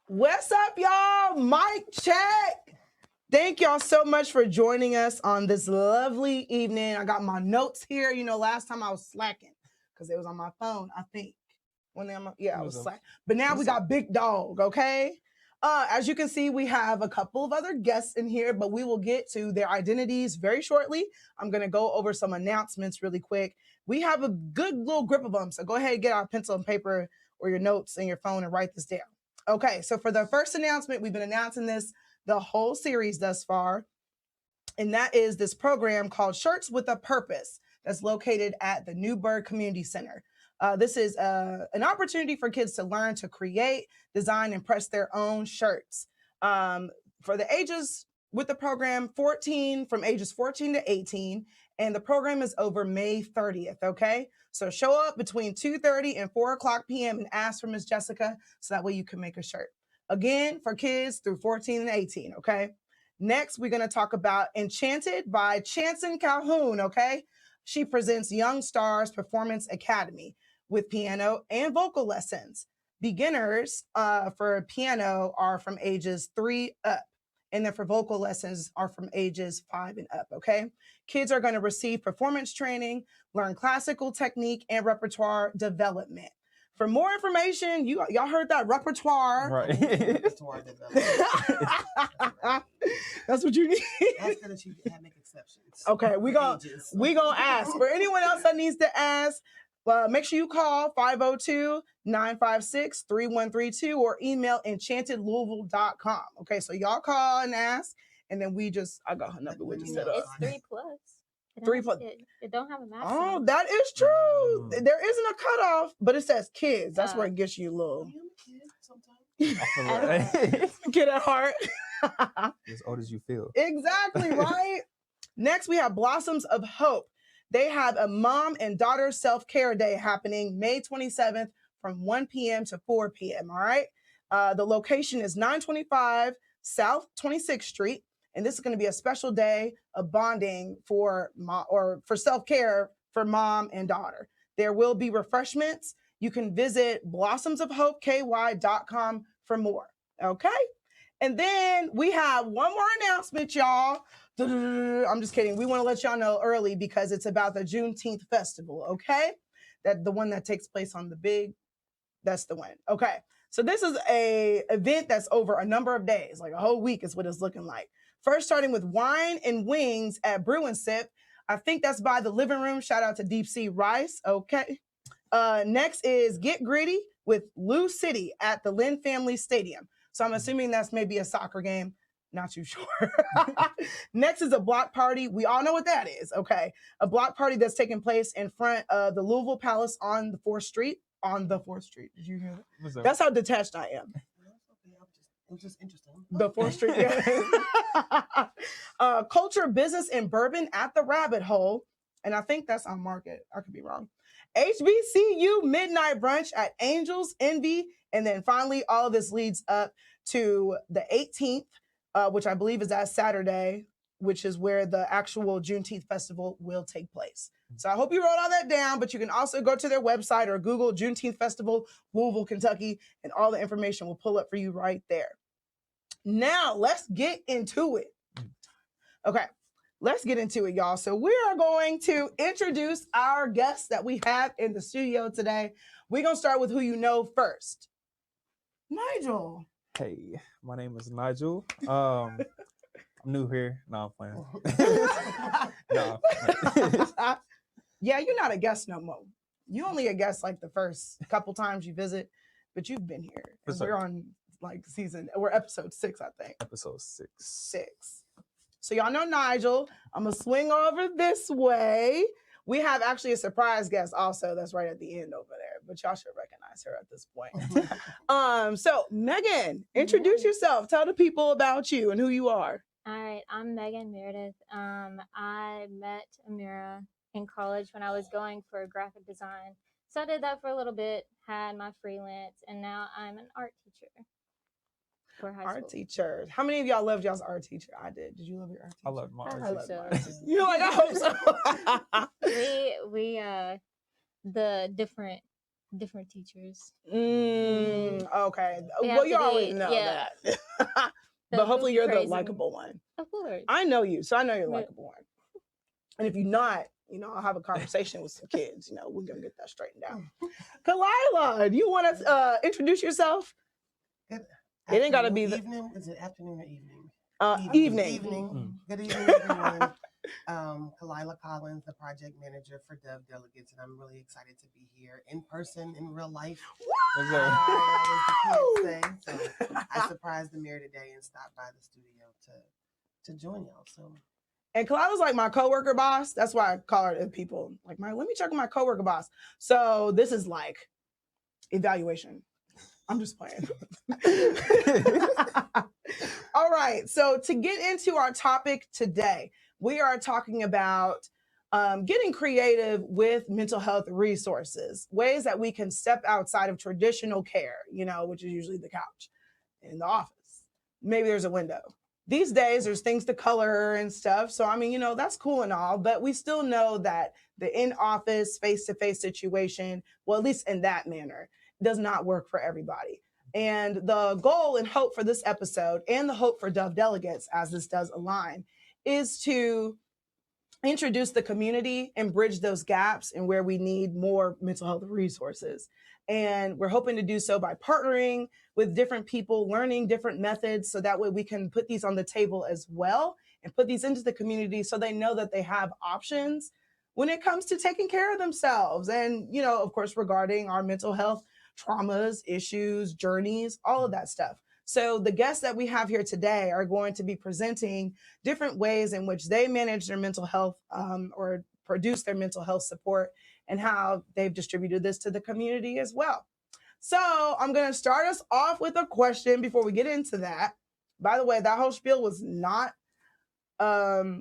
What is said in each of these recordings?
What's up, y'all? Mic check. Thank y'all so much for joining us on this lovely evening. I got my notes here. You know, last time I was slacking because it was on my phone, I think. I was slacking. But now we got Big Dog, okay? As you can see, we have a couple of other guests in here, but we will get to their identities very shortly. I'm going to go over some announcements really quick. We have a good little grip of them, so go ahead and get our pencil and paper or your notes and your phone and write this down. Okay, so for the first announcement, we've been announcing this the whole series thus far, and that is this program called Shirts with a Purpose that's located at the Newburgh Community Center. This is an opportunity for kids to learn to create, design, and press their own shirts. For the ages with the program, from ages 14 to 18, and the program is over May 30th, okay? So show up between 2:30 and 4 o'clock p.m. and ask for Miss Jessica so that way you can make a shirt. Again, for kids through 14 and 18, okay? Next, we're going to talk about Enchanted by Chanson Calhoun, okay? She presents Young Stars Performance Academy with piano and vocal lessons. Beginners for piano are from ages 3 up. And then for vocal lessons are from ages 5 and up, okay? Kids are going to receive performance training, learn classical technique, and repertoire development. For more information, y'all heard that repertoire. Right. Repertoire development. That's what you need. That's gonna make exceptions. Okay, we gonna ask. For anyone else that needs to ask, make sure you call 502-956-3132 or email enchantedlouisville.com. Okay, so y'all call and ask, and then I got her number. We just set up. It's 3+. It don't have a maximum. Oh, that is true. There isn't a cutoff, but it says kids. That's where it gets you a little. Kid at heart. As old as you feel. Exactly, right? Next, we have Blossoms of Hope. They have a mom and daughter self-care day happening May 27th from 1 p.m. to 4 p.m., all right? The location is 925 South 26th Street, and this is going to be a special day of bonding for self-care for mom and daughter. There will be refreshments. You can visit blossomsofhopeky.com for more, okay? And then we have one more announcement, y'all. I'm just kidding. We want to let y'all know early because it's about the Juneteenth festival, okay? The one that takes place on that's the one. Okay. So this is a event that's over a number of days, like a whole week is what it's looking like. First, starting with wine and wings at Brew and Sip. I think that's by the living room. Shout out to Deep Sea Rice. Okay. Next is Get Gritty with Lou City at the Lynn Family Stadium. So I'm assuming that's maybe a soccer game. Not too sure. Next is a block party. We all know what that is. Okay. A block party that's taking place in front of the Louisville Palace on the 4th Street. On the 4th Street. Did you hear that? That's how detached I am. It was just interesting. The 4th Street. Yeah. Culture, Business, and Bourbon at the Rabbit Hole. And I think that's on Market. I could be wrong. HBCU Midnight Brunch at Angels Envy. And then finally, all of this leads up to the 18th, which I believe is that Saturday, which is where the actual Juneteenth festival will take place. So I hope you wrote all that down, but you can also go to their website or Google Juneteenth Festival, Louisville, Kentucky, and all the information will pull up for you right there. Now, let's get into it. Okay, let's get into it, y'all. So we are going to introduce our guests that we have in the studio today. We're going to start with who you know first. Nigel. Hey, my name is Nigel. I'm new here. No, I'm playing. No. Yeah, you're not a guest no more. You only a guest like the first couple times you visit, but you've been here. And we're on we're episode 6, I think. Episode 6. 6. So y'all know Nigel. I'm going to swing over this way. We have actually a surprise guest also that's right at the end over there, but y'all should recognize her at this point. So Megan, introduce yourself. Tell the people about you and who you are. All right, I'm Megan Meredith. I met Amira in college when I was going for graphic design. So I did that for a little bit, had my freelance, and now I'm an art teacher for high school. Art teacher. How many of y'all loved y'all's art teacher? I did. Did you love your art teacher? I love my art teacher. You're like, I hope so. we the different different teachers. Okay. We Well, have you to always be- know yeah. that. They'll But hopefully be you're the crazy. likable one. Of course. I know you, so I know you're the Yeah. likable one. And if you're not, I'll have a conversation with some kids. We're going to get that straightened out. Kammaleathah, do you want to introduce yourself? Good It ain't gotta afternoon, be the- evening. Is it afternoon or evening? Evening. Evening. Good evening, everyone. Kammaleathah Collins, the project manager for Delegates, and I'm really excited to be here in person, in real life. What's I up? was the kids say, so I surprised Amira today and stopped by the studio to join y'all. So. And Kammaleathah's like my coworker boss. That's why I call her to people. Like, let me check with my coworker boss. So this is like evaluation. I'm just playing. All right. So to get into our topic today, we are talking about getting creative with mental health resources, ways that we can step outside of traditional care, which is usually the couch in the office. Maybe there's a window. These days, there's things to color and stuff. So, that's cool and all, but we still know that the in-office, face-to-face situation, well, at least in that manner, does not work for everybody. And the goal and hope for this episode, and the hope for Delegates, as this does align, is to introduce the community and bridge those gaps and where we need more mental health resources. And we're hoping to do so by partnering with different people, learning different methods, so that way we can put these on the table as well and put these into the community so they know that they have options when it comes to taking care of themselves. And, of course, regarding our mental health traumas, issues, journeys, all of that stuff. So the guests that we have here today are going to be presenting different ways in which they manage their mental health or produce their mental health support, and how they've distributed this to the community as well. So I'm going to start us off with a question before we get into that. By the way, that whole spiel was not,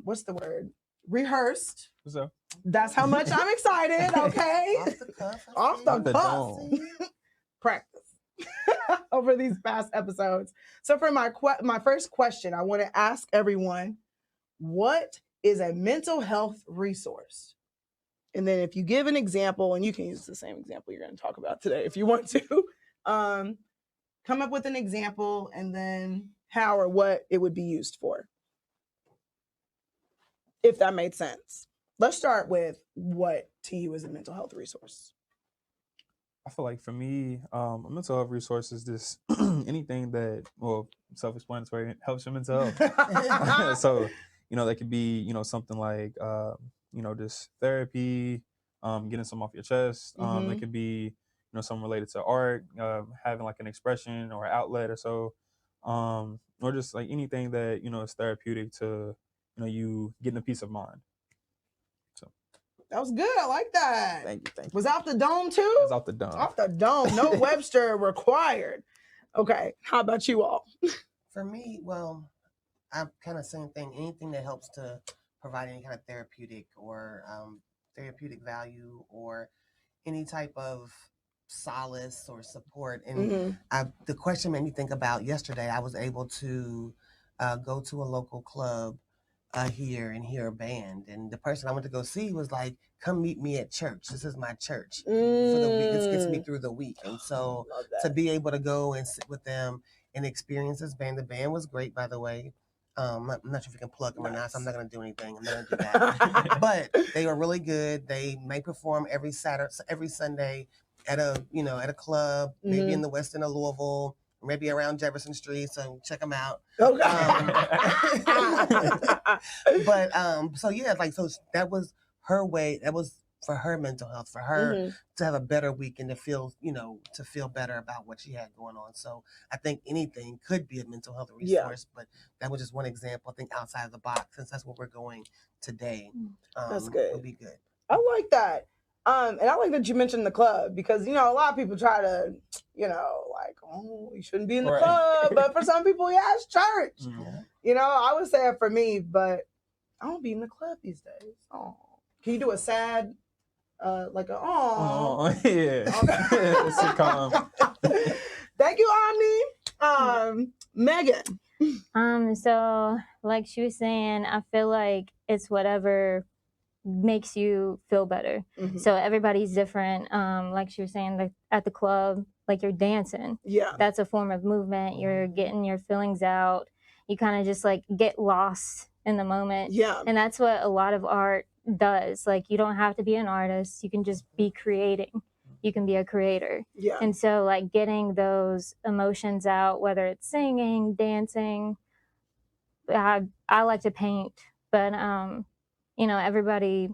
what's the word? Rehearsed. What's up? That's how much I'm excited, okay? Off the cuff. Off the cuff. dome. Practice over these past episodes. So for my first question, I want to ask everyone, what is a mental health resource? And then if you give an example, and you can use the same example you're going to talk about today if you want to, come up with an example and then how or what it would be used for, if that made sense. Let's start with what to you is a mental health resource. I feel like for me, a mental health resource is just anything that, well, self-explanatory, helps your mental health. So, that could be, something like, just therapy, getting some off your chest. It could be, something related to art, having like an expression or outlet or so, or just like anything that, is therapeutic to, you getting a peace of mind. So. That was good. I like that. Thank you. Was out the dome too? It's off the dome. Off the dome. No Webster required. Okay. How about you all? For me, well, I'm kind of same thing. Anything that helps to provide any kind of therapeutic or therapeutic value or any type of solace or support. And the question made me think about yesterday. I was able to go to a local club here and hear a band, and the person I went to go see was like, "Come meet me at church. This is my church for the week. This gets me through the week." And so to be able to go and sit with them and experience this band. The band was great, by the way. I'm not sure if you can plug them or not, so I'm not going to do anything. I'm not going to do that. But they were really good. They may perform every Sunday at a club, maybe in the West End of Louisville, maybe around Jefferson Street. So check them out. Okay. So yeah, so that was her way. That was for her mental health, for her to have a better week and to feel better about what she had going on. So I think anything could be a mental health resource, but that was just one example. I think outside of the box, since that's what we're going today. That's good. It'll be good. I like that. And I like that you mentioned the club, because, a lot of people try to, you shouldn't be in the club. But for some people, it's church. Mm-hmm. I would say it for me, but I don't be in the club these days. Oh, can you do a sad, like a, oh. Yeah. Sitcom. Thank you, Omni. Megan. So like she was saying, I feel like it's whatever makes you feel better. Mhm. So everybody's different. Like she was saying, like at the club, like you're dancing. Yeah. That's a form of movement. You're getting your feelings out. You kind of just like get lost in the moment. Yeah. And that's what a lot of art does. Like you don't have to be an artist. You can just be creating. You can be a creator. Yeah. And so like getting those emotions out, whether it's singing, dancing, I like to paint, but you know, everybody,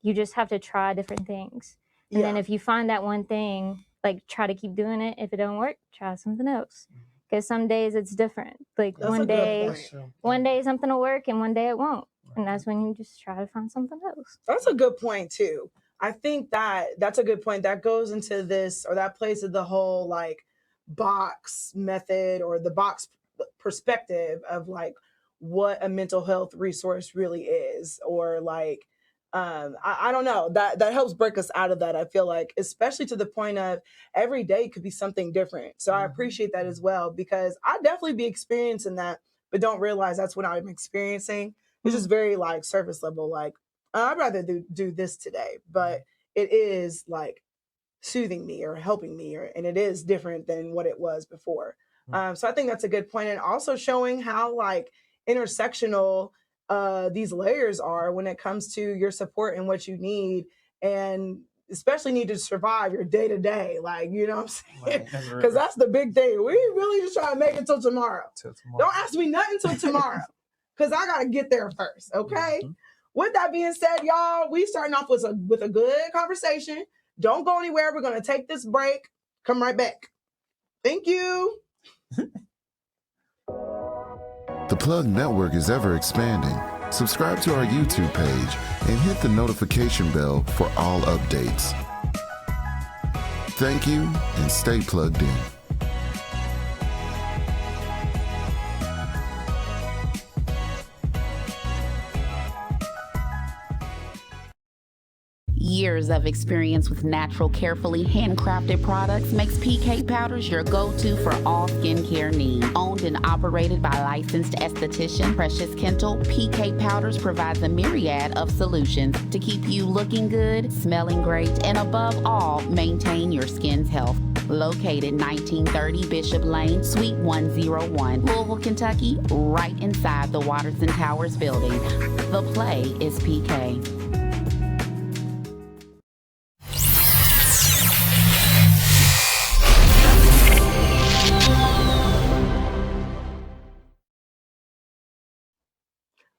you just have to try different things. And then if you find that one thing, like try to keep doing it. If it don't work, try something else. Because some days it's different. Like That's a one good day, point. one day something will work and one day it won't. And that's when you just try to find something else. That's a good point too. I think that's a good point. That goes into this, or that plays into the whole like box method or the box perspective of like what a mental health resource really is, or like I don't know, that helps break us out of that. I feel like, especially to the point of every day could be something different. So I appreciate that as well, because I definitely be experiencing that, but don't realize that's what I'm experiencing. It's just very like surface level, like I'd rather do this today, but it is like soothing me or helping me, and it is different than what it was before. So I think that's a good point, and also showing how like intersectional these layers are when it comes to your support and what you need, and especially need to survive your day to day. Like, you know what I'm saying? Because that's the big thing. We really just try to make it till tomorrow. Don't ask me nothing till tomorrow, because I gotta get there first. Okay. With that being said, y'all, we starting off with a good conversation. Don't go anywhere. We're going to take this break. Come right back. Thank you. The Plug Network is ever expanding. Subscribe to our YouTube page and hit the notification bell for all updates. Thank you, and stay plugged in. Years of experience with natural, carefully handcrafted products makes PK Powders your go-to for all skincare needs. Owned and operated by licensed esthetician Precious Kendall, PK Powders provides a myriad of solutions to keep you looking good, smelling great, and above all, maintain your skin's health. Located 1930 Bishop Lane, Suite 101, Louisville, Kentucky, right inside the Waters and Towers building. The play is PK.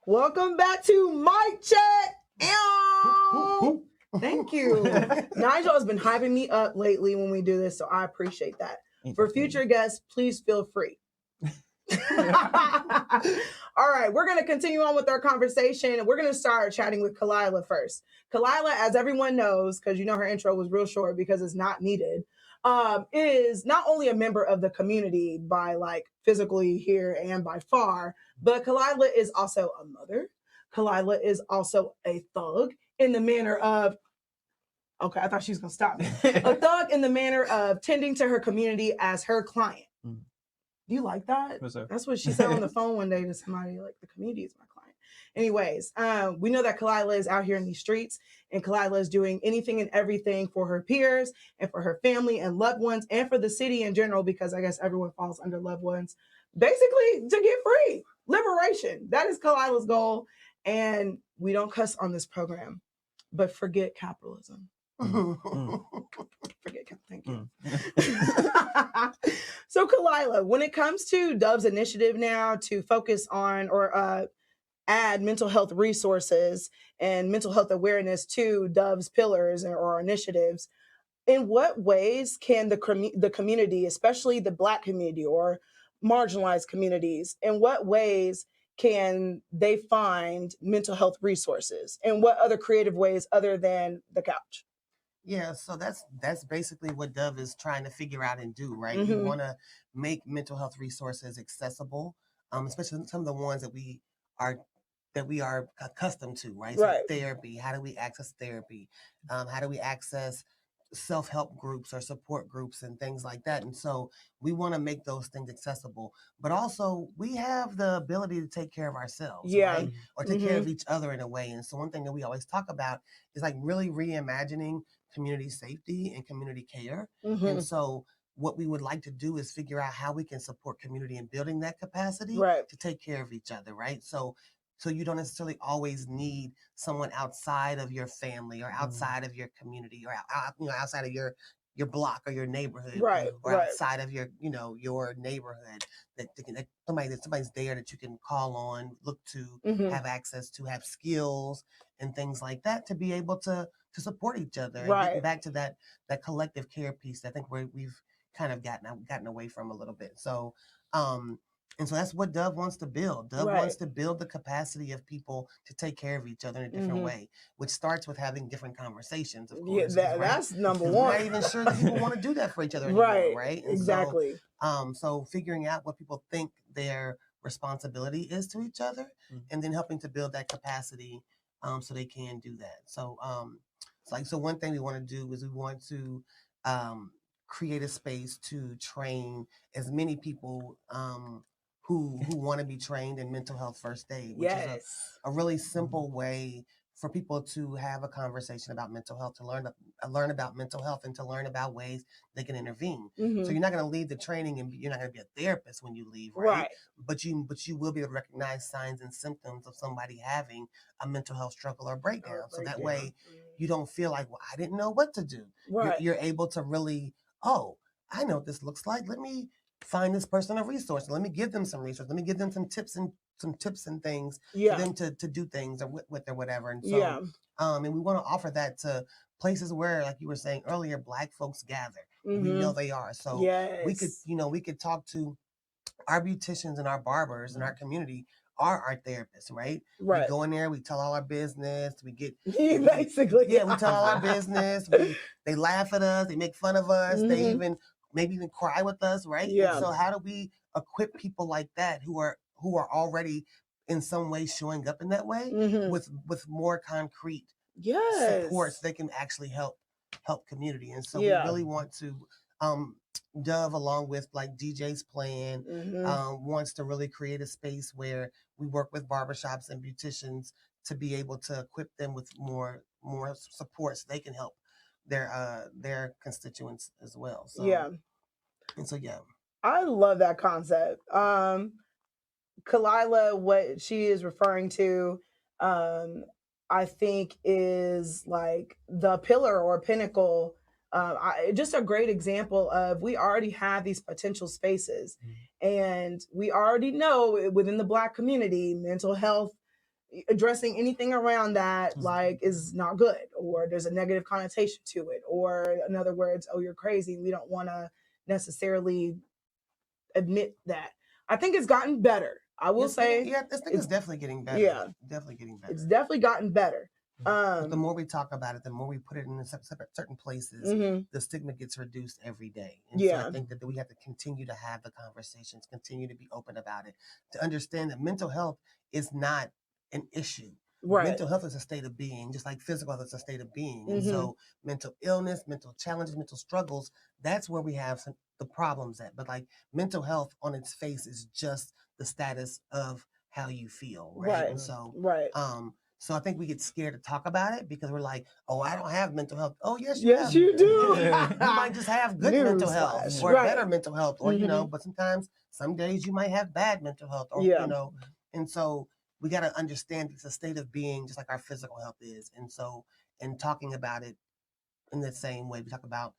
Welcome back to Mic Check. Ew. Thank you. Nigel has been hyping me up lately when we do this, so I appreciate that. For future guests, please feel free. All right, we're going to continue on with our conversation, and we're going to start chatting with Kammaleathah first. Kammaleathah, as everyone knows, because you know her intro was real short because it's not needed, is not only a member of the community by like physically here and by far, but Kammaleathah is also a mother. Kammaleathah is also a thug in the manner of, okay, I thought she was going to stop me. A thug in the manner of tending to her community as her client. Do you like that? That's what she said on the phone one day to somebody, like, the community is my client. Anyways, we know that Kammaleathah is out here in these streets, and Kammaleathah is doing anything and everything for her peers and for her family and loved ones and for the city in general, because I guess everyone falls under loved ones, basically to get free. Liberation. That is Kammaleathah's goal. And we don't cuss on this program, but forget capitalism. Forget capitalism. Thank you. So Kammaleathah, when it comes to Dove's initiative now to focus on or add mental health resources and mental health awareness to Dove's pillars or initiatives, in what ways can the community, especially the Black community or marginalized communities, in what ways can they find mental health resources? And what other creative ways other than the couch? Yeah, so that's basically what Dove is trying to figure out and do, right? You want to make mental health resources accessible, especially some of the ones that we are accustomed to, right? So therapy. How do we access therapy? How do we access self-help groups or support groups and things like that. And so we want to make those things accessible, but also we have the ability to take care of ourselves, right? Or take care of each other in a way. And so one thing that we always talk about is like really reimagining community safety and community care. And so what we would like to do is figure out how we can support community in building that capacity to take care of each other, right? So you don't necessarily always need someone outside of your family or outside of your community or outside of your block or your neighborhood, or outside of your your neighborhood, that somebody's there that you can call on, look to, have access to, have skills and things like that to be able to support each other. And getting back to that collective care piece, I think we've kind of gotten away from a little bit. So and so that's what Dove wants to build. Dove wants to build the capacity of people to take care of each other in a different way, which starts with having different conversations, of course. That's number one. We're not even sure that people want to do that for each other anymore, right? And exactly. So figuring out what people think their responsibility is to each other, and then helping to build that capacity so they can do that. So so one thing we want to do is we want to create a space to train as many people who want to be trained in mental health first aid, which is a really simple way for people to have a conversation about mental health, to learn about mental health, and to learn about ways they can intervene. So you're not going to leave the training and you're not going to be a therapist when you leave, right? But you will be able to recognize signs and symptoms of somebody having a mental health struggle or breakdown. So that way you don't feel like, well, I didn't know what to do. You're able to really, oh, I know what this looks like. Let me find this person a resource. Let me give them some resources. Let me give them some tips and things for them to do things or with or whatever. And so, and we want to offer that to places where, like you were saying earlier, Black folks gather. We know they are. So we could talk to our beauticians and our barbers in our community are our therapists, right? We go in there, we tell all our business, we get basically. we tell all our business. They laugh at us, they make fun of us, they maybe even cry with us, right? And so how do we equip people like that who are already in some way showing up in that way with more concrete support so they can actually help community? And so we really want to Dove, along with like DJ's plan, wants to really create a space where we work with barbershops and beauticians to be able to equip them with more support so they can help their constituents as well. So I love that concept. Kammaleathah, what she is referring to, I think is like the pillar or pinnacle. Just a great example of, we already have these potential spaces, and we already know within the Black community, mental health, addressing anything around that like is not good, or there's a negative connotation to it, or in other words, oh, you're crazy. We don't want to necessarily admit that. I think it's gotten better. I will say, this thing is definitely getting better. Definitely getting better. It's definitely gotten better. But the more we talk about it, the more we put it in certain places, the stigma gets reduced every day. And so I think that we have to continue to have the conversations, continue to be open about it, to understand that mental health is not an issue. Mental health is a state of being, just like physical health is a state of being. And so mental illness, mental challenges, mental struggles, that's where we have the problems at. But like mental health on its face is just the status of how you feel, right? And so, so I think we get scared to talk about it because we're like, oh, I don't have mental health. Oh, yes, you do. You might just have good mental health or better mental health, or, but sometimes, some days you might have bad mental health, or, and so we got to understand it's a state of being just like our physical health is. And so, and talking about it in the same way, we talk about,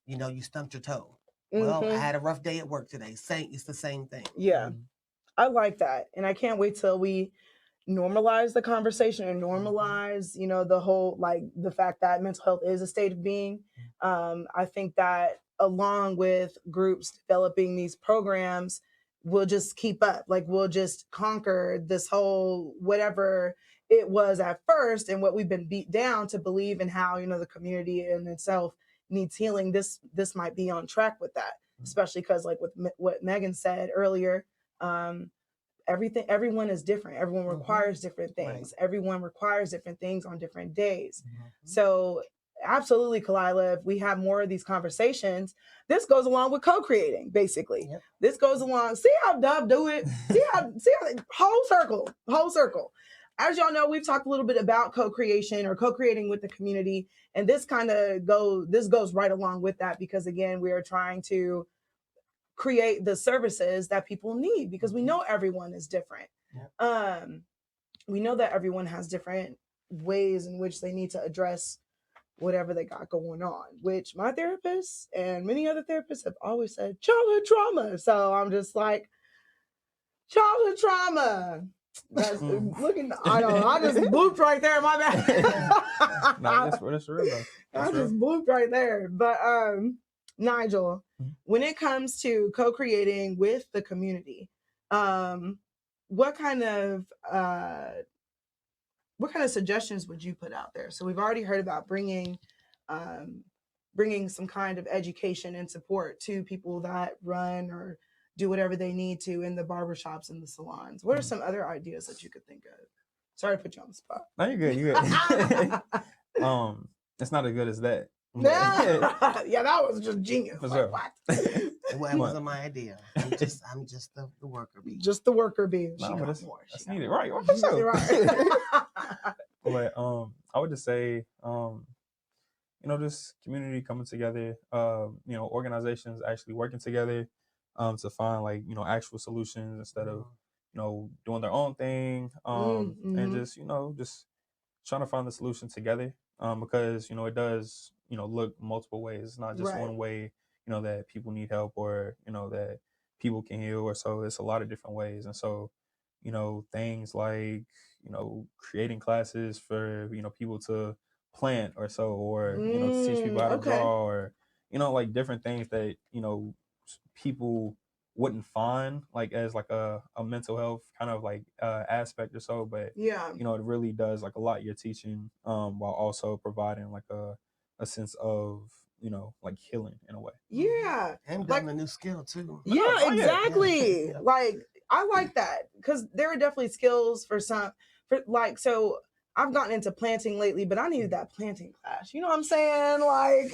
you stumped your toe. Well, I had a rough day at work today. It's the same thing. I like that. And I can't wait till we normalize the conversation and normalize, the whole, like the fact that mental health is a state of being. I think that along with groups developing these programs, we'll just keep up. Like we'll just conquer this whole, whatever it was at first and what we've been beat down to believe in how, the community in itself needs healing. This might be on track with that, especially because like with what Megan said earlier, everyone is different. Everyone requires different things. Everyone requires different things on different days. So absolutely, Kammaleathah, if we have more of these conversations, this goes along with co-creating, basically. Yep. This goes along. See how Dove do it? See how whole circle. As y'all know, we've talked a little bit about co-creation or co-creating with the community. And this goes right along with that, because again, we are trying to create the services that people need, because we know everyone is different. Yep. We know that everyone has different ways in which they need to address whatever they got going on, which my therapist and many other therapists have always said childhood trauma. So I'm just like, childhood trauma. That's looking, I just blooped right there, my bad. No, that's real though. I just blooped right there. But Nigel, when it comes to co-creating with the community, what kind of suggestions would you put out there? So we've already heard about bringing some kind of education and support to people that run or do whatever they need to in the barbershops and the salons. What are some other ideas that you could think of? Sorry to put you on the spot. No, you're good. You're good. It's not as good as that. Yeah, that was just genius. Like, what? Well, it wasn't my idea. I'm just the worker bee. Just the worker bee. No, She that's got more. That's She got needed, more. right? What so? Right. But I would just say, just community coming together. Organizations actually working together to find actual solutions instead of doing their own thing. And just trying to find the solution together. Because it does look multiple ways. It's not just one way that people need help, or that people can heal, or so. It's a lot of different ways. And so things like creating classes for people to plant or so, or to teach people how to draw, or different things that people wouldn't find as a mental health kind of aspect or so, but it really does a lot you're teaching while also providing a sense of healing in a way. Yeah, and building a new skill too. Yeah, exactly. Yeah. I like that, because there are definitely skills for some. So I've gotten into planting lately, but I needed that planting class. You know what I'm saying?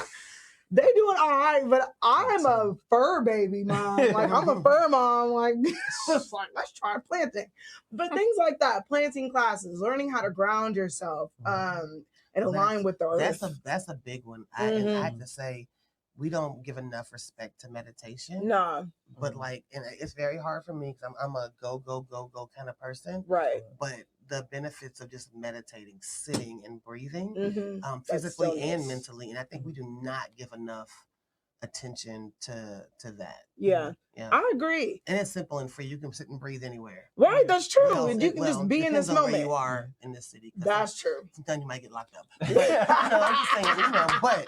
They doing all right, but I'm a fur baby mom. I'm a fur mom. Just let's try planting. But things like that, planting classes, learning how to ground yourself, and align with the earth. That's a big one. And I have to say, we don't give enough respect to meditation. No. But and it's very hard for me, because I'm a go kind of person. Right. But the benefits of just meditating, sitting and breathing, physically and mentally. And I think we do not give enough attention to that. Yeah. I agree. And it's simple and free. You can sit and breathe anywhere. Right, that's true. You can just be in this moment. Where you are in this city. That's true. Sometimes you might get locked up. But, I'm just saying, but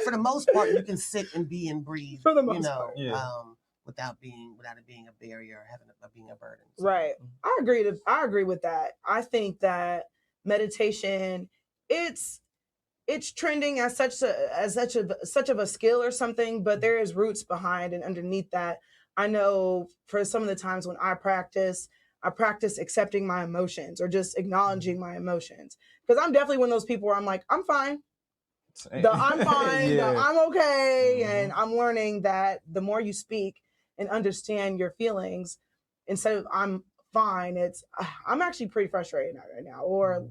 for the most part, you can sit and be and breathe. For the most part. Without it being a barrier or being a burden. So. Right. I agree with that. I think that meditation, it's trending as such of a skill or something, but there is roots behind and underneath that. I know for some of the times when I practice accepting my emotions or just acknowledging my emotions. Because I'm definitely one of those people where I'm like, I'm fine. I'm fine. I'm okay. And I'm learning that the more you speak and understand your feelings, instead of I'm fine, it's I'm actually pretty frustrated right now, or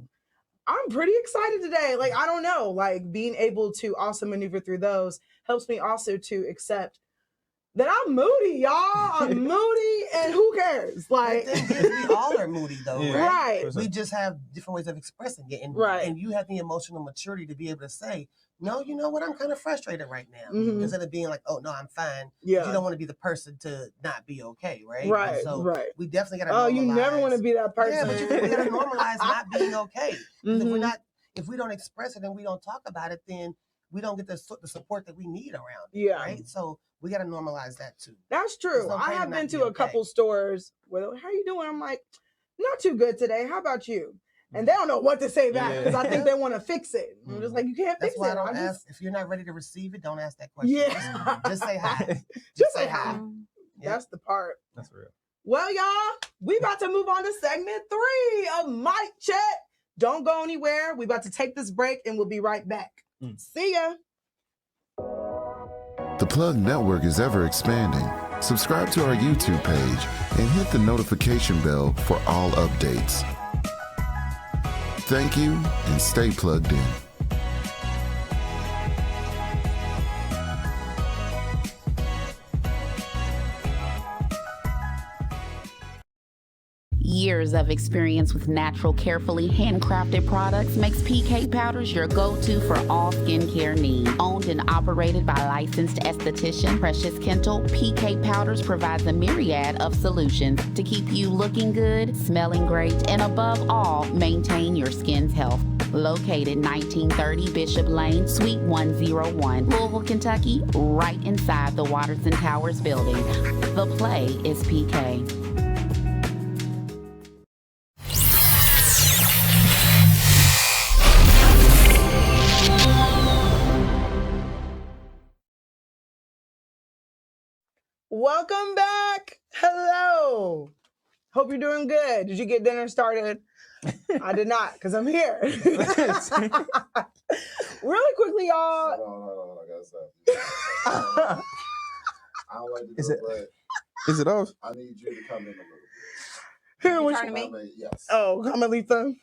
I'm pretty excited today. I don't know, being able to also maneuver through those helps me also to accept that I'm moody, y'all. I'm moody, and who cares? We all are moody though, right? Right. We just have different ways of expressing it, and you have the emotional maturity to be able to say, no, you know what, I'm kind of frustrated right now, instead of being like, oh no, I'm fine. Yeah. You don't want to be the person to not be okay, right? Right. And so right. we definitely got to. Oh, you never want to be that person. Yeah, but we got to normalize not being okay. If we don't express it and we don't talk about it, then we don't get the support that we need around it, right? So we got to normalize that too. That's true. I have been to a couple stores where, how you doing? I'm like, not too good today. How about you? And they don't know what to say back, because I think they want to fix it. I'm just like, you can't fix it. That's why I don't ask. If you're not ready to receive it, don't ask that question. Yeah. Just say hi. Just say hi. That's the part. That's real. Well, y'all, we about to move on to segment 3 of Mic Check. Don't go anywhere. We about to take this break and we'll be right back. See ya. The Plug Network is ever expanding. Subscribe to our YouTube page and hit the notification bell for all updates. Thank you and stay plugged in. Years of experience with natural, carefully handcrafted products makes PK Powders your go-to for all skincare needs. Owned and operated by licensed esthetician Precious Kendall, PK Powders provides a myriad of solutions to keep you looking good, smelling great, and above all, maintain your skin's health. Located 1930 Bishop Lane, Suite 101, Louisville, Kentucky, right inside the Waters and Towers building. The play is PK. Welcome back. Hello. Hope you're doing good. Did you get dinner started? I did not, because I'm here. Really quickly, y'all. Hold on, I gotta stop. I don't like to do it, but Is it off? I need you to come in a little bit. Who was Talking to me? Yes. Oh, Kammaleathahh.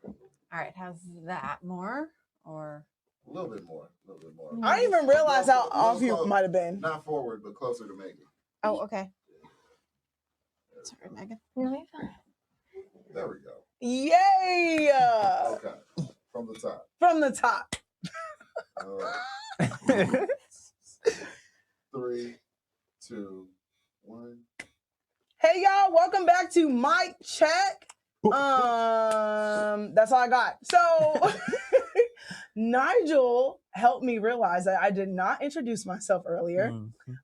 All right, how's that? More or? A little bit more. I didn't even realize how off you close. might have been. Not forward, but closer to Megan. Oh, okay. Sorry, Megan. No, you're fine. There we go. Yay! Okay. From the top. From the top. All right. 3, 2, 1. Hey, y'all. Welcome back to Mic Check. That's all I got. So Nigel helped me realize that I did not introduce myself earlier.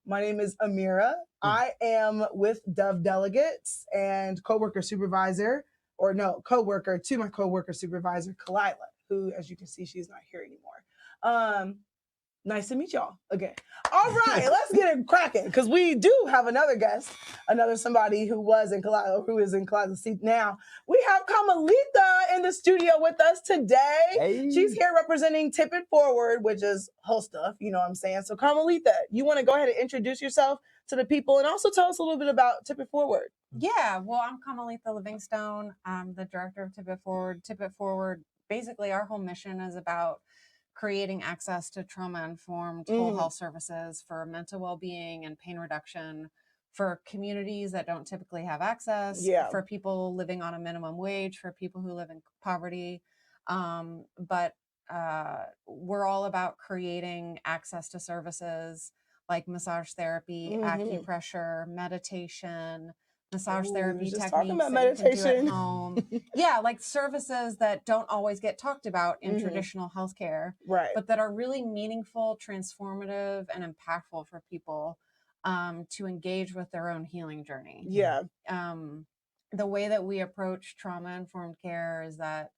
My name is Amira. I am with Delegates and coworker supervisor, coworker to my coworker supervisor, Kammaleathahh, who, as you can see, she's not here anymore. Nice to meet y'all again. All right, let's get it cracking, because we do have another guest, somebody who was in Kammaleathahh, who is in Kammaleathah's seat now. We have Kammaleathahh in the studio with us today. Hey. She's here representing Tip It Forward, which is whole stuff, you know what I'm saying? So Kammaleathahh, you want to go ahead and introduce yourself to the people and also tell us a little bit about Tip It Forward. Yeah, well, I'm Kammaleathahh Livingstone. I'm the director of Tip It Forward. Tip It Forward, basically our whole mission is about creating access to trauma-informed whole health services for mental well-being and pain reduction for communities that don't typically have access, for people living on a minimum wage, for people who live in poverty. But we're all about creating access to services like massage therapy, acupressure, meditation, massage therapy techniques that you can do at home. Yeah, like services that don't always get talked about in traditional healthcare, but that are really meaningful, transformative, and impactful for people to engage with their own healing journey. Yeah. The way that we approach trauma-informed care is that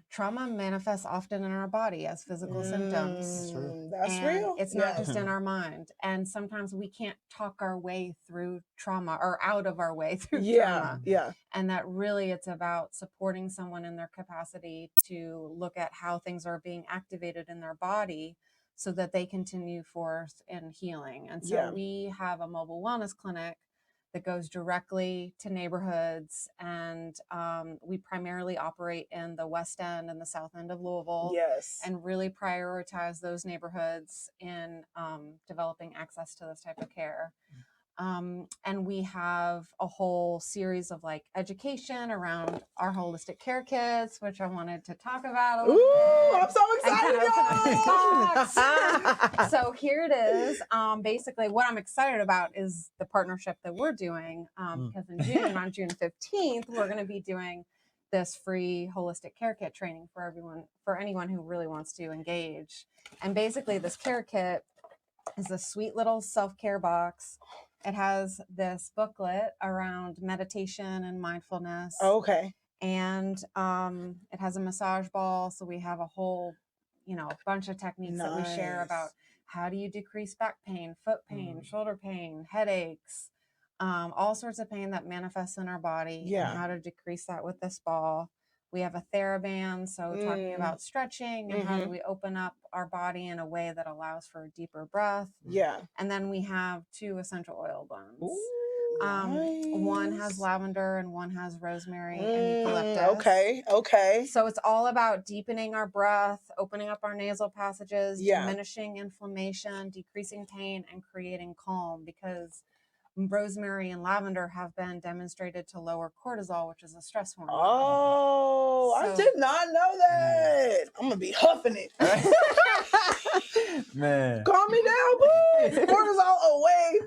trauma manifests often in our body as physical symptoms. That's and real. It's not just in our mind. And sometimes we can't talk our way through trauma or out of our way through trauma. Yeah. And that really it's about supporting someone in their capacity to look at how things are being activated in their body so that they continue forth in healing. And so we have a mobile wellness clinic that goes directly to neighborhoods, and we primarily operate in the West End and the South End of Louisville. Yes. And really prioritize those neighborhoods in developing access to this type of care. And we have a whole series of like education around our holistic care kits, which I wanted to talk about a little bit. I'm so excited. So here it is. Basically what I'm excited about is the partnership that we're doing, because in June, on June 15th, we're going to be doing this free holistic care kit training for anyone who really wants to engage. And basically this care kit is a sweet little self-care box. It has this booklet around meditation and mindfulness. Okay. And it has a massage ball. So we have a whole, bunch of techniques that we share about how do you decrease back pain, foot pain, shoulder pain, headaches, all sorts of pain that manifests in our body, and how to decrease that with this ball. We have a TheraBand, so talking about stretching and how do we open up our body in a way that allows for a deeper breath. Yeah. And then we have 2 essential oil blends. Ooh, One nice. has lavender and one has rosemary and eucalyptus. Okay. So it's all about deepening our breath, opening up our nasal passages, diminishing inflammation, decreasing pain, and creating calm, because rosemary and lavender have been demonstrated to lower cortisol, which is a stress hormone. Oh, I did not know that. I'm gonna be huffing it. Man. Calm me down, boy. Cortisol away.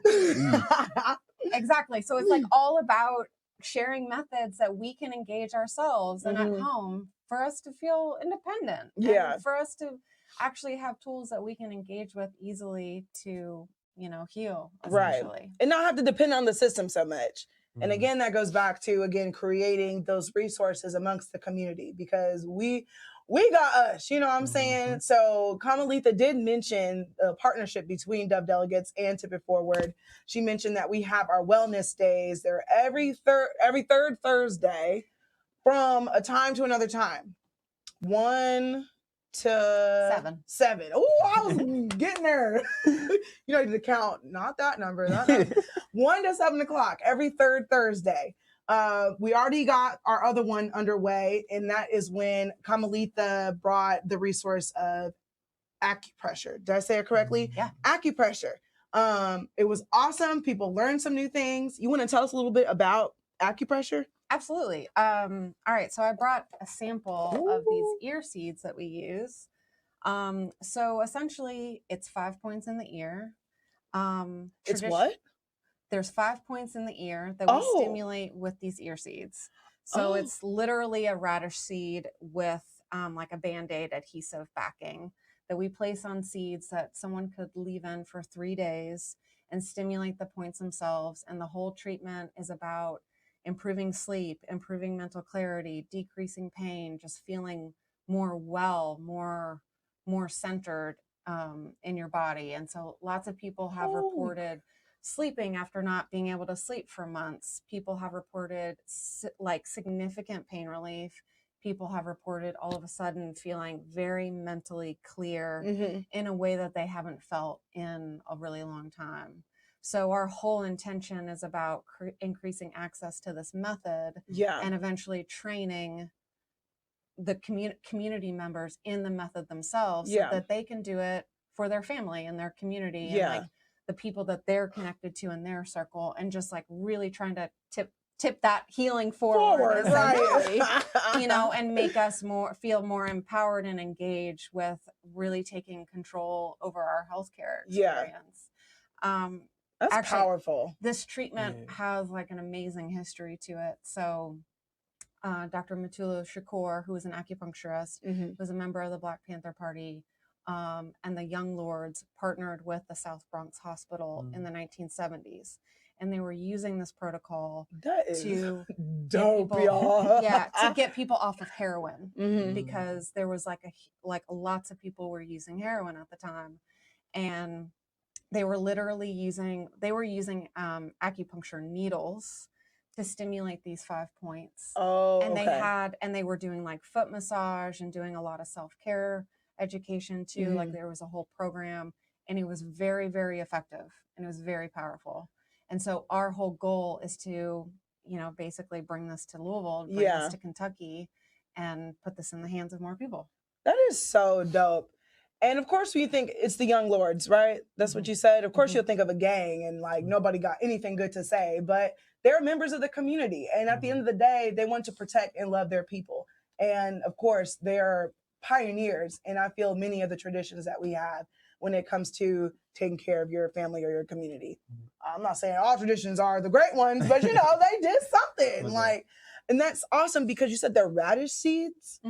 Exactly. So it's like all about sharing methods that we can engage ourselves and at home for us to feel independent. And for us to actually have tools that we can engage with easily to, you know, heal, essentially. Right. And not have to depend on the system so much. And again, that goes back to, again, creating those resources amongst the community, because we got us, you know what I'm saying? So Kammaleathahh did mention a partnership between Delegates and Tip It Forward. She mentioned that we have our wellness days. They're every third Thursday from a time to another time. 1 to 7. Oh, I was getting there. You know, to count, not that number. 1 to 7 o'clock every third Thursday. We already got our other one underway, and that is when Kammaleathahh brought the resource of acupressure. Did I say it correctly? Yeah. Acupressure. It was awesome. People learned some new things. You want to tell us a little bit about acupressure? Absolutely. All right. So I brought a sample of these ear seeds that we use. So essentially, it's 5 points in the ear. It's what? There's 5 points in the ear that we stimulate with these ear seeds. So it's literally a radish seed with like a Band-Aid adhesive backing that we place on seeds that someone could leave in for 3 days and stimulate the points themselves. And the whole treatment is about improving sleep, improving mental clarity, decreasing pain, just feeling more well, more centered in your body. And so lots of people have reported sleeping after not being able to sleep for months. People have reported like significant pain relief. People have reported all of a sudden feeling very mentally clear in a way that they haven't felt in a really long time. So our whole intention is about increasing access to this method and eventually training the community members in the method themselves so that they can do it for their family and their community and like the people that they're connected to in their circle, and just like really trying to tip that healing forward essentially, you know, and make us feel more empowered and engaged with really taking control over our healthcare experience. That's actually, powerful. This treatment has like an amazing history to it. So Dr. Matulu Shakur, who was an acupuncturist, was a member of the Black Panther Party, and the Young Lords partnered with the South Bronx Hospital in the 1970s. And they were using this protocol to dope, y'all. to get people off of heroin, because there was like lots of people were using heroin at the time, and they were literally using acupuncture needles to stimulate these 5 points. And they were doing like foot massage and doing a lot of self-care education too. Like there was a whole program, and it was very, very effective, and it was very powerful. And so our whole goal is to, you know, basically bring this to Louisville, bring this to Kentucky, and put this in the hands of more people. That is so dope. And of course, when you think it's the Young Lords, right? That's what you said. Of course, you'll think of a gang and like nobody got anything good to say, but they're members of the community. And at the end of the day, they want to protect and love their people. And of course, they're pioneers. And I feel many of the traditions that we have when it comes to taking care of your family or your community. I'm not saying all traditions are the great ones, but you know, they did something like, and that's awesome because you said they're radish seeds.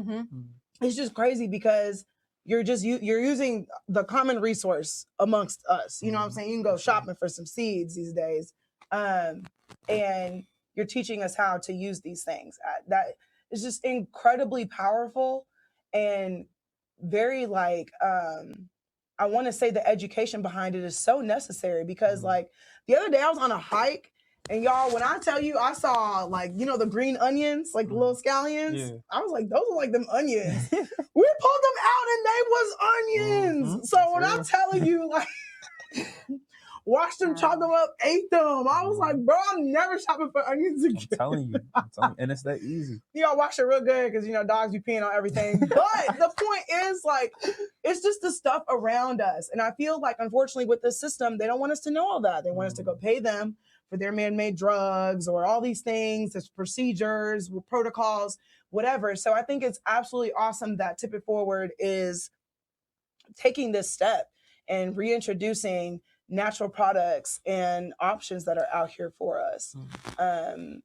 It's just crazy because you're using the common resource amongst us. You know what I'm saying? You can go shopping for some seeds these days. And you're teaching us how to use these things. That is just incredibly powerful and very like, I want to say the education behind it is so necessary because like the other day I was on a hike And y'all, when I tell you, I saw like, you know, the green onions, like the little scallions. Yeah. I was like, those are like them onions. We pulled them out and they was onions. So when I'm telling you, like, washed them, chopped them up, ate them. I was like, bro, I'm never shopping for onions again. I'm telling you. And it's that easy. You gotta wash it real good because, you know, dogs be peeing on everything. But the point is, like, it's just the stuff around us. And I feel like, unfortunately, with this system, they don't want us to know all that. They want us to go pay them for their man-made drugs or all these things, there's procedures, protocols, whatever. So I think it's absolutely awesome that Tip It Forward is taking this step and reintroducing natural products and options that are out here for us.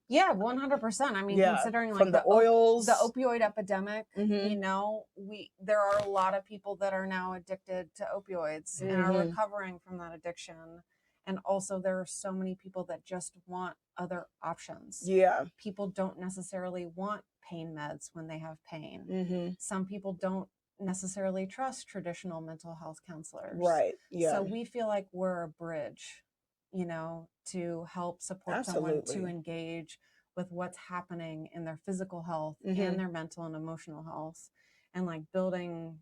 Yeah, 100%. I mean, considering like from the oils, the opioid epidemic, Mhm. you know, there are a lot of people that are now addicted to opioids and are Mhm. recovering from that addiction. And also there are so many people that just want other options. Yeah. People don't necessarily want pain meds when they have pain. Mhm. Some people don't necessarily trust traditional mental health counselors. Right. Yeah. So we feel like we're a bridge, you know, to help support someone to Absolutely. engage with what's happening in their physical health Mhm. and their mental and emotional health, and like building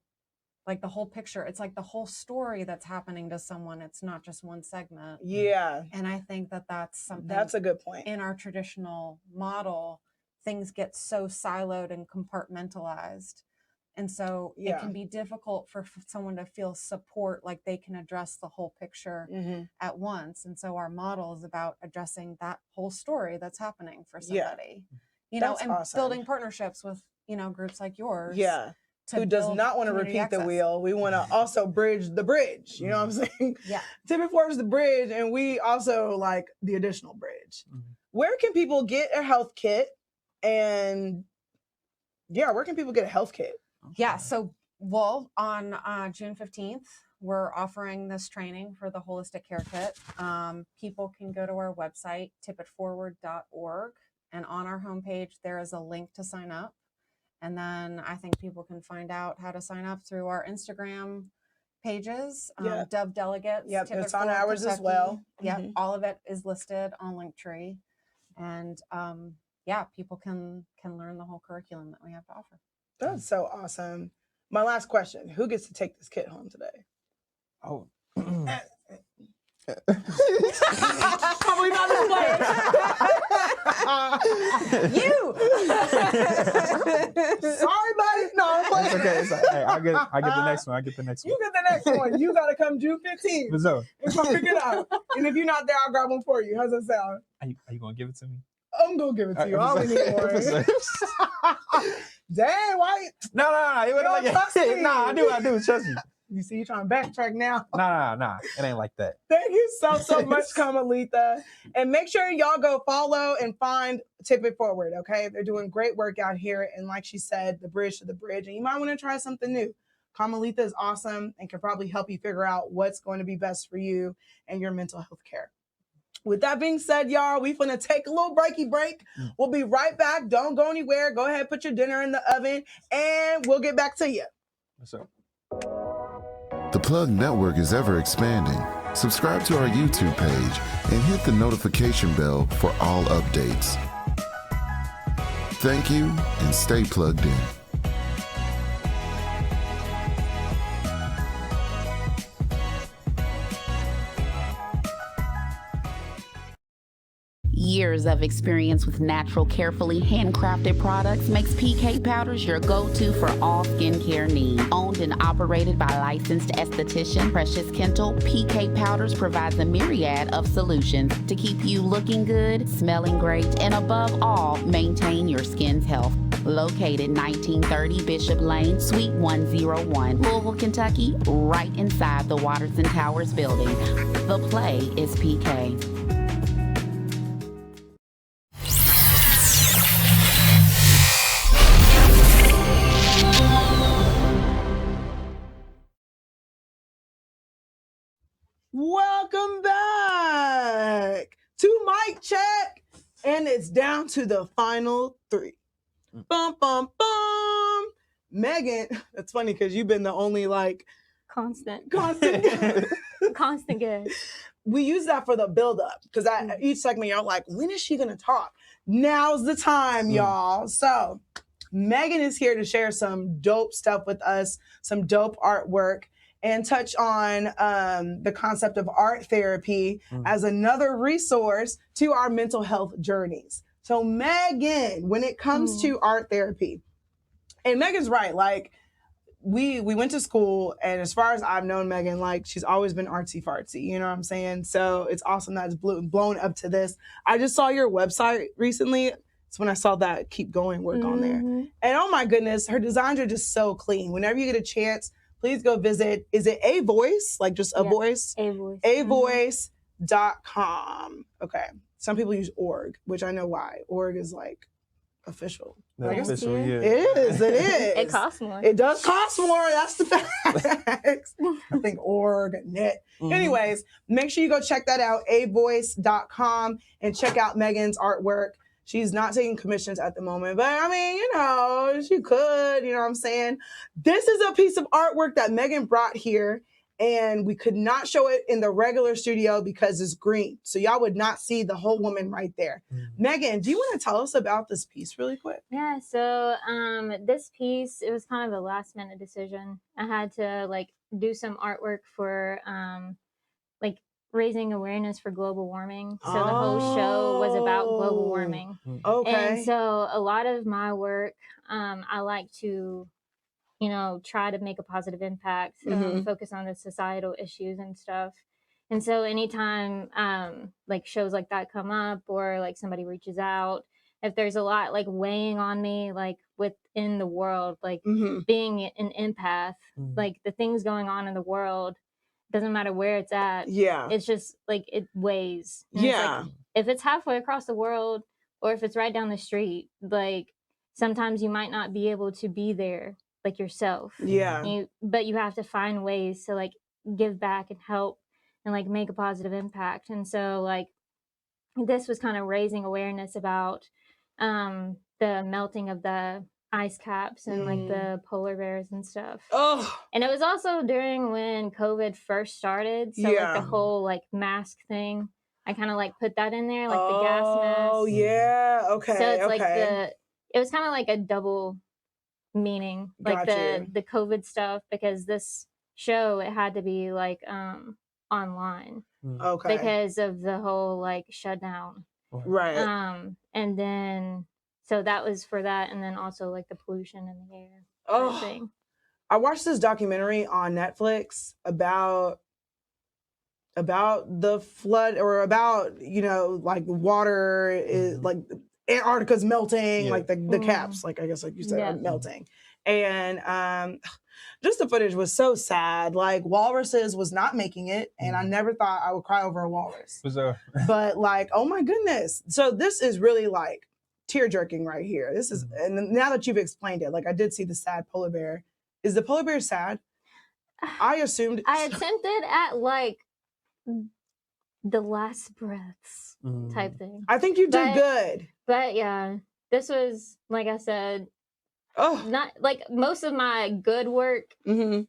like the whole picture. It's like the whole story that's happening to someone. It's not just one segment. Yeah. And I think that that's something That's a good point. in our traditional model, things get so siloed and compartmentalized. And so it can be difficult for someone to feel support, like they can address the whole picture Mhm. at once. And so our model is about addressing that whole story that's happening for Yeah. somebody, you know, That's and awesome. building partnerships with, you know, groups like yours. Yeah. to Who does build not want to community repeat the access. wheel. We want to also bridge the bridge. You know what I'm saying? Yeah. Tip It Forward is the bridge, and we also like the additional bridge. Where can people get a health kit? And yeah, where can people get a health kit? Yeah. So, well, on June 15th, we're offering this training for the holistic care kit. People can go to our website, tipitforward.org, and on our homepage, there is a link to sign up. And then I think people can find out how to sign up through our Instagram pages, Yeah. Dove Delegates. Yep, Tip It it's on Forward ours as Kentucky. well. Yep, Mhm. all of it is listed on Linktree. And yeah, people can learn the whole curriculum that we have to offer. That's so awesome. My last question: who gets to take this kit home today? Oh. Probably not this place. You. Sorry, buddy. No, I'm playing. It's okay. It's like, hey, I get the next one. I get the next one. You get the next one. You gotta come June 15th. So, and come pick it up. And if you're not there, I'll grab one for you. How's that sound? are you gonna give it to me? I'm gonna give it to you. I only need one. Dang, why? No. You You don't trust me. Nah, I do. Trust me. You see, you're trying to backtrack now. Nah. It ain't like that. Thank you so much, Kammaleathahh. And make sure y'all go follow and find Tip It Forward, okay? They're doing great work out here. And like she said, the bridge to the bridge. And you might want to try something new. Kammaleathahh is awesome and can probably help you figure out what's going to be best for you and your mental health care. With that being said, y'all, we're going to take a little break. We'll be right back. Don't go anywhere. Go ahead, put your dinner in the oven, and we'll get back to you. What's up? The Plug Network is ever expanding. Subscribe to our YouTube page and hit the notification bell for all updates. Thank you and stay plugged in. Years of experience with natural, carefully handcrafted products makes PK Powders your go-to for all skincare needs. Owned and operated by licensed esthetician Precious Kendall, PK Powders provides a myriad of solutions to keep you looking good, smelling great, and above all, maintain your skin's health. Located 1930 Bishop Lane, Suite 101, Louisville, Kentucky, right inside the Waters and Towers building. The play is PK. Welcome back to Mic Check, and it's down to the final three. Bum, bum, bum. Megan, it's funny because you've been the only Constant constant. good. we use that for the build up because each segment you're like, when is she gonna talk? Now's the time, y'all. So Megan is here to share some dope stuff with us, some dope artwork, and touch on the concept of art therapy as another resource to our mental health journeys. So Megan, when it comes to art therapy, and Megan's right, like we went to school, and as far as I've known Megan, like she's always been artsy fartsy, you know what I'm saying? So it's awesome that it's blown up to this. I just saw your website recently. It's when I saw that Keep Going work on there. And oh my goodness, her designs are just so clean. Whenever you get a chance, please go visit. Is it A Voice? Like just a voice? A Voice. avoice.com. Okay. Some people use org, which I know why. Org is like official. Official, yeah. It is. It costs more. It does cost more. That's the facts. I think org, net. Anyways, make sure you go check that out, avoice.com, and check out Megan's artwork. She's not taking commissions at the moment, but I mean, you know, she could, you know what I'm saying? This is a piece of artwork that Megan brought here, and we could not show it in the regular studio because it's green. So y'all would not see the whole woman right there. Megan, do you want to tell us about this piece really quick? Yeah, so this piece, it was kind of a last minute decision. I had to like do some artwork for like raising awareness for global warming. So the whole show was about global warming. Okay. And so a lot of my work, I like to, you know, try to make a positive impact, focus on the societal issues and stuff. And so anytime like shows like that come up or like somebody reaches out, if there's a lot like weighing on me, like within the world, like being an empath, like the things going on in the world, doesn't matter where it's at. Yeah. It's just like it weighs. And it's like, if it's halfway across the world or if it's right down the street, like sometimes you might not be able to be there like yourself. Yeah. But you have to find ways to like give back and help and like make a positive impact. And so like this was kind of raising awareness about the melting of the ice caps and like the polar bears and stuff. And it was also during when COVID first started. So like the whole like mask thing, I kind of like put that in there, like the gas mask. Oh yeah. Okay. So it's like it was kind of like a double meaning, like the COVID stuff, because this show, it had to be like online. Okay. Because of the whole like shutdown. Right. And then so that was for that, and then also like the pollution in the air. Thing. I watched this documentary on Netflix about the flood, or about, you know, like water is like Antarctica's melting, like the caps, like I guess like you said, are melting. And just the footage was so sad. Like walruses was not making it, and I never thought I would cry over a walrus. But like, oh my goodness. So this is really like tear jerking right here. This is, and now that you've explained it, like I did see the sad polar bear. Is the polar bear sad? I assumed. I attempted at like the last breaths type thing. I think you did good. But yeah, this was, like I said, not like most of my good work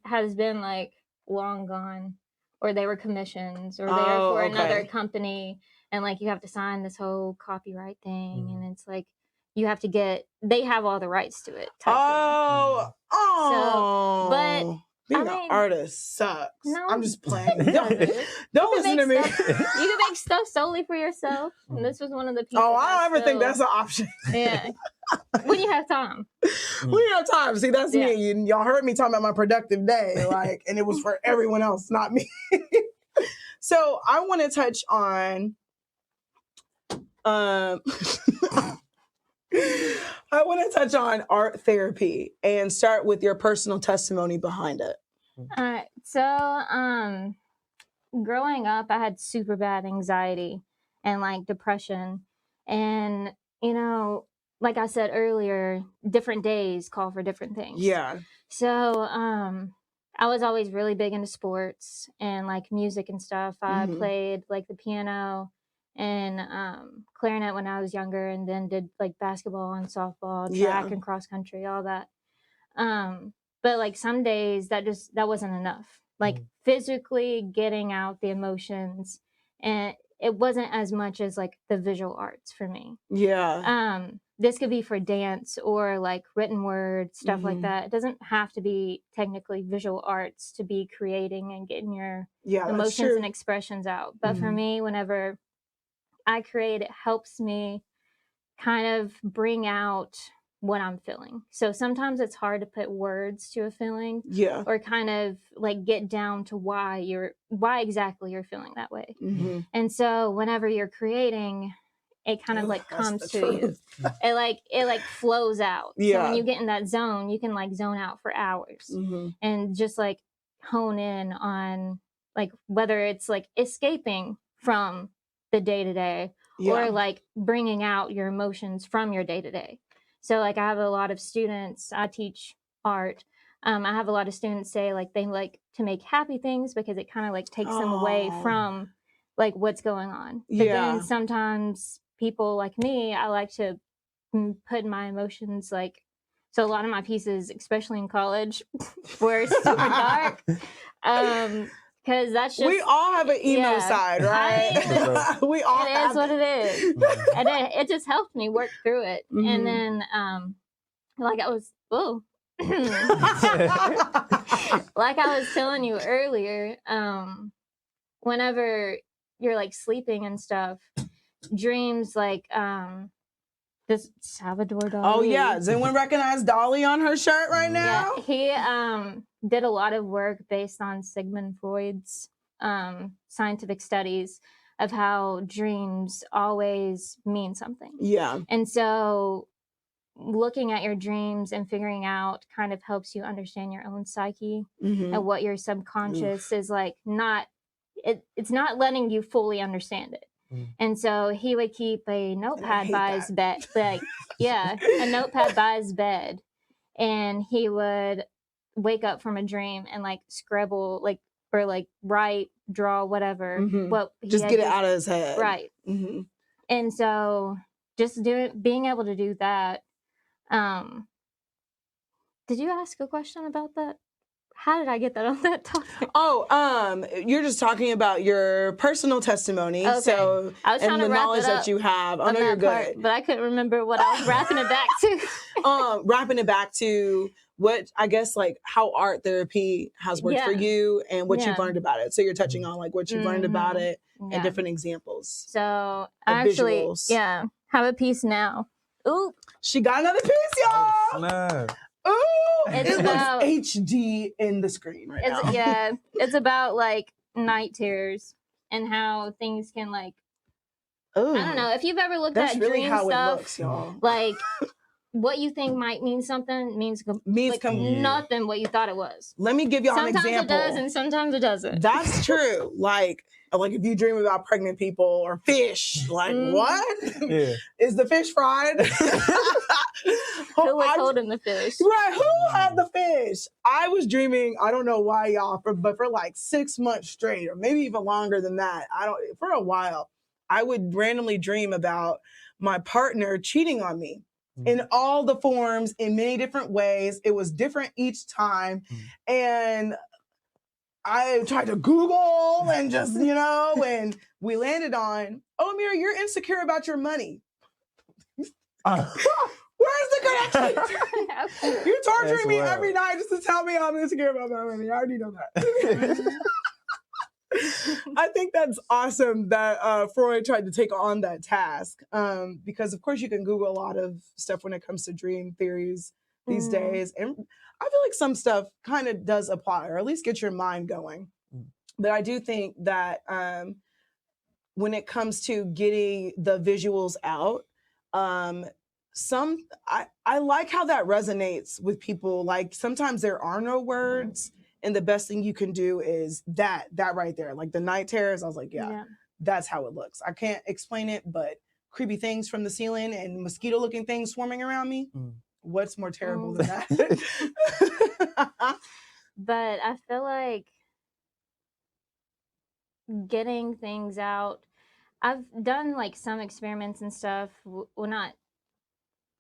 has been like long gone, or they were commissions, or they were for another company, and like you have to sign this whole copyright thing, and it's like you have to they have all the rights to it. Type thing. So, but being an artist sucks. No, I'm just playing. Don't listen to me. You can make stuff solely for yourself, and this was one of the pieces. I don't ever think that's an option. Yeah. When you have time. When you have time. See, that's me. Y'all heard me talking about my productive day, like, and it was for everyone else, not me. So I want to touch on art therapy and start with your personal testimony behind it. So growing up, I had super bad anxiety and like depression, and you know, like I said earlier, different days call for different things. Yeah. So I was always really big into sports and like music and stuff. I played like the piano and clarinet when I was younger, and then did like basketball and softball, track and cross country, all that. But like some days that wasn't enough. Like physically getting out the emotions and it wasn't as much as like the visual arts for me. Yeah. This could be for dance or like written word, stuff like that. It doesn't have to be technically visual arts to be creating and getting your emotions and expressions out. But for me, whenever I create, it helps me kind of bring out what I'm feeling. So sometimes it's hard to put words to a feeling, or kind of like get down to why exactly you're feeling that way. And so whenever you're creating, it kind of like comes to you. It like flows out. So when you get in that zone, you can like zone out for hours and just like hone in on like whether it's like escaping from the day to day or like bringing out your emotions from your day to day. So like I have a lot of students, I teach art. I have a lot of students say like they like to make happy things because it kind of like takes them away from like what's going on. But then sometimes people like me, I like to put my emotions like, so a lot of my pieces, especially in college, were super dark. Because that's just, we all have an emo side, right? We all it is what it is. And it just helped me work through it. And then like I was like I was telling you earlier, whenever you're like sleeping and stuff, dreams like this Salvador Dali. Oh yeah, does anyone recognize Dolly on her shirt right now? Yeah, he did a lot of work based on Sigmund Freud's scientific studies of how dreams always mean something. Yeah. And so looking at your dreams and figuring out kind of helps you understand your own psyche and what your subconscious is like. It's not letting you fully understand it. And so he would keep a notepad by his bed, like, a notepad by his bed. And he would wake up from a dream and like scribble, like, or like write, draw, whatever. What just get it out of his head. Right. And so just being able to do that. Did you ask a question about that? How did I get that on that topic? Oh, you're just talking about your personal testimony. Okay. So I was trying and to the wrap knowledge it up that you have. Oh on no, that you're part, good. But I couldn't remember what I was wrapping it back to. Wrapping it back to what I guess like how art therapy has worked for you and what you've learned about it. So you're touching on like what you've learned about it and different examples. So I actually have a piece now. Ooh, she got another piece, y'all. No. Ooh, it's about HD in the screen right now. Yeah, it's about like night terrors and how things can like. Ooh, I don't know if you've ever looked at really dream how stuff. It looks, y'all. Like what you think might mean something means like nothing what you thought it was. Let me give y'all an example. Sometimes it does and sometimes it doesn't. That's true. Like if you dream about pregnant people or fish, like what? Yeah. Is the fish fried? Who was holding the fish? Right, who had the fish? I was dreaming, I don't know why y'all, but for like 6 months straight, or maybe even longer than that, for a while, I would randomly dream about my partner cheating on me. In all the forms, in many different ways. It was different each time. And I tried to Google and just, and we landed on, Amira, you're insecure about your money. Where's the connection? You're torturing me every night just to tell me I'm insecure about my money. I already know that. I think that's awesome that Freud tried to take on that task because, of course, you can Google a lot of stuff when it comes to dream theories these days. And I feel like some stuff kind of does apply, or at least get your mind going. But I do think that when it comes to getting the visuals out, I like how that resonates with people. Like sometimes there are no words. And the best thing you can do is that right there, like the night terrors. I was like, yeah, that's how it looks. I can't explain it, but creepy things from the ceiling and mosquito-looking things swarming around me. What's more terrible than that? But I feel like getting things out. I've done like some experiments and stuff. Well, not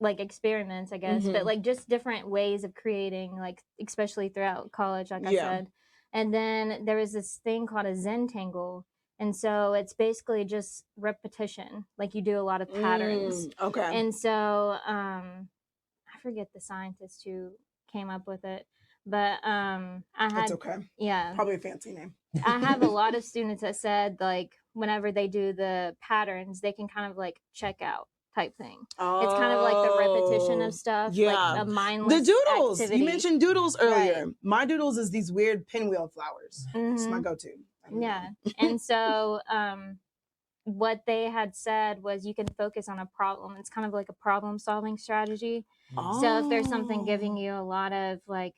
like experiments, I guess, but like just different ways of creating, like especially throughout college, like I said. And then there was this thing called a Zen tangle, And so it's basically just repetition. Like you do a lot of patterns. Okay. And so I forget the scientist who came up with it, but I had, It's okay. yeah, Probably a fancy name. I have a lot of students that said like whenever they do the patterns, they can kind of like check out type thing. It's kind of like the repetition of stuff, like a mindless The doodles. activity. You mentioned doodles earlier. Right. My doodles is these weird pinwheel flowers. It's my go-to. Yeah. And so what they had said was you can focus on a problem. It's kind of like a problem solving strategy. So if there's something giving you a lot of like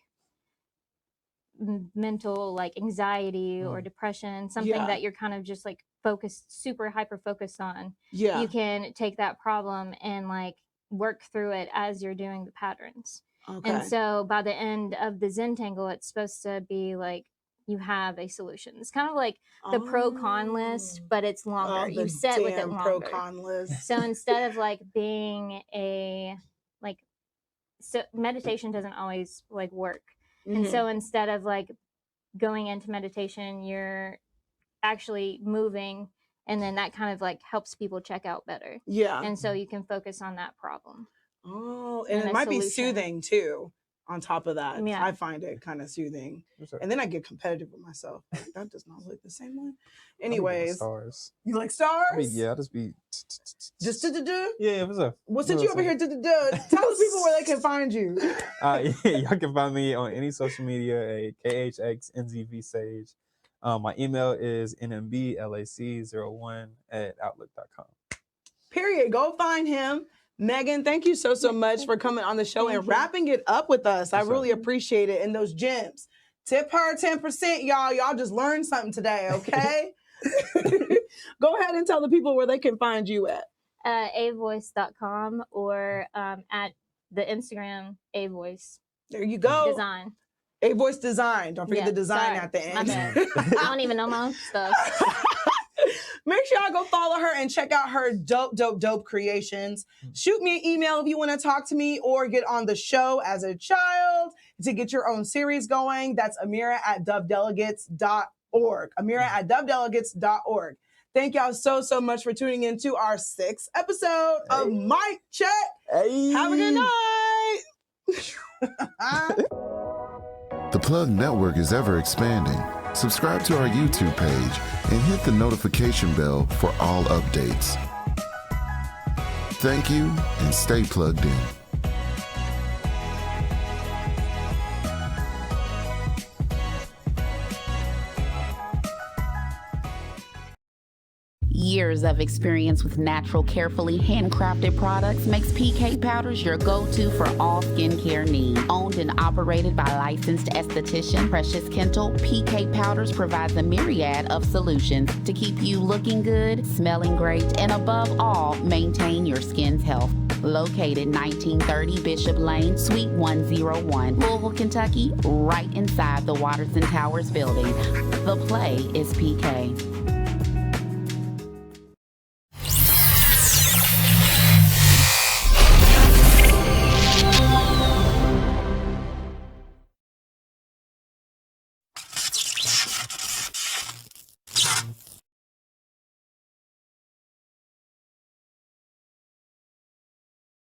mental like anxiety or depression, something that you're kind of just like focused, super hyper focused on, you can take that problem and like work through it as you're doing the patterns. And so by the end of the Zentangle, it's supposed to be like you have a solution. It's kind of like the pro-con list, but it's longer. You set with it longer. Pro-con list. So instead of like being a like, so meditation doesn't always like work. And so instead of like going into meditation, you're actually moving, and then that kind of like helps people check out better. Yeah. And so you can focus on that problem. Oh, and it might be soothing too. On top of that, Yeah. I find it kind of soothing. And then I get competitive with myself. Like, that does not look the same one. Anyways, stars. You like stars? I mean, yeah, I'll just be just Yeah, what's up? What's it you over here? Tell the people where they can find you. Yeah, y'all can find me on any social media at KHXNZVSage. My email is nmblac01@outlook.com. Period. Go find him. Megan, thank you so much for coming on the show and wrapping it up with us. I really appreciate it. And those gems. Tip her 10%, y'all. Y'all just learned something today, okay? Go ahead and tell the people where they can find you at. avoice.com or at the Instagram avoice. There you go. Design. Avoice Design. Don't forget the design at the end. My bad. I don't even know my own stuff. Make sure y'all go follow her and check out her dope creations. Shoot me an email if you want to talk to me or get on the show as a child to get your own series going. That's Amira at delegates.org. Amira at delegates.org. Thank y'all so much for tuning in to our 6th episode of Mic Check. Have a good night. The Plug Network is ever expanding. Subscribe to our YouTube page and hit the notification bell for all updates. Thank you and stay plugged in. Years of experience with natural, carefully handcrafted products makes PK Powders your go-to for all skincare needs. Owned and operated by licensed esthetician Precious Kentel, PK Powders provides a myriad of solutions to keep you looking good, smelling great, and above all, maintain your skin's health. Located 1930 Bishop Lane, Suite 101, Louisville, Kentucky, right inside the Watterson Towers building. The play is PK.